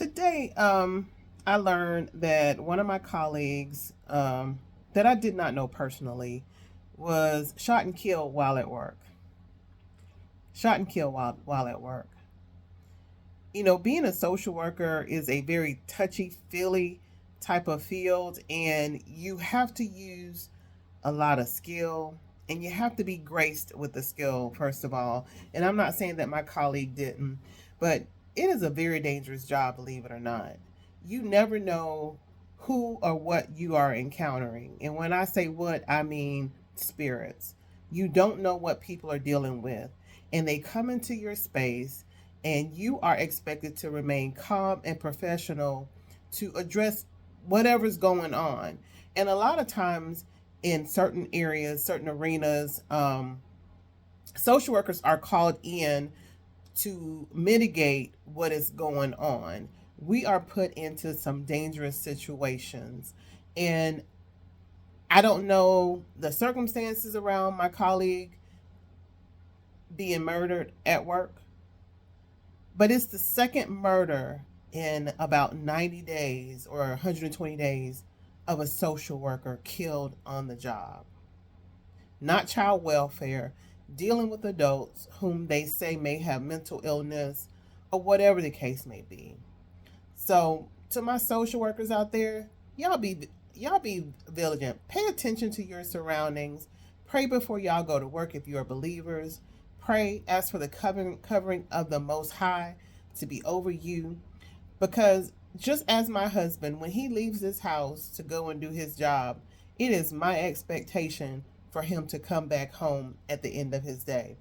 Today, I learned that one of my colleagues that I did not know personally was shot and killed while at work. Shot and killed while at work. Being a social worker is a very touchy feely type of field, and you have to use a lot of skill and you have to be graced with the skill, first of all. And I'm not saying that my colleague didn't, but it is a very dangerous job, believe it or not. You never know who or what you are encountering. And when I say what, I mean spirits. You don't know what people are dealing with, and they come into your space, and you are expected to remain calm and professional to address whatever's going on. And a lot of times, in certain areas, certain arenas, social workers are called in to mitigate what is going on. We are put into some dangerous situations. And I don't know the circumstances around my colleague being murdered at work, but it's the second murder in about 90 days or 120 days of a social worker killed on the job. Not child welfare, dealing with adults whom they say may have mental illness or whatever the case may be. So, to my social workers out there, y'all be vigilant. Pay attention to your surroundings. Pray before y'all go to work if you are believers. Pray, ask for the covering of the Most High to be over you, because just as my husband, when he leaves this house to go and do his job, it is my expectation for him to come back home at the end of his day,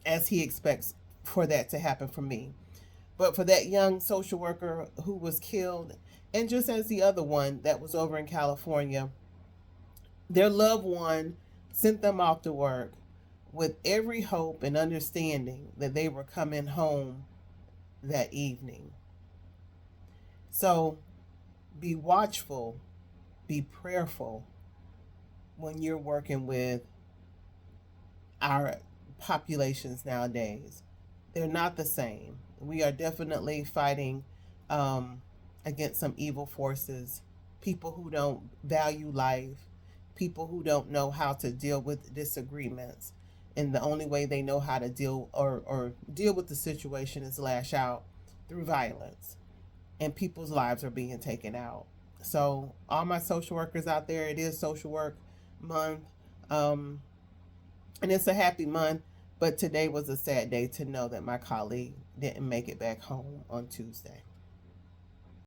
as he expects for that to happen for me. But for that young social worker who was killed, and just as the other one that was over in California, their loved one sent them off to work with every hope and understanding that they were coming home that evening. So be watchful, be prayerful when you're working with our populations nowadays. They're not the same. We are definitely fighting um, against some evil forces, people who don't value life, people who don't know how to deal with disagreements. And the only way they know how to deal or deal with the situation is lash out through violence, and people's lives are being taken out. So, all my social workers out there, it is Social Work Month, um, and it's a happy month. But today was a sad day to know that my colleague didn't make it back home on Tuesday.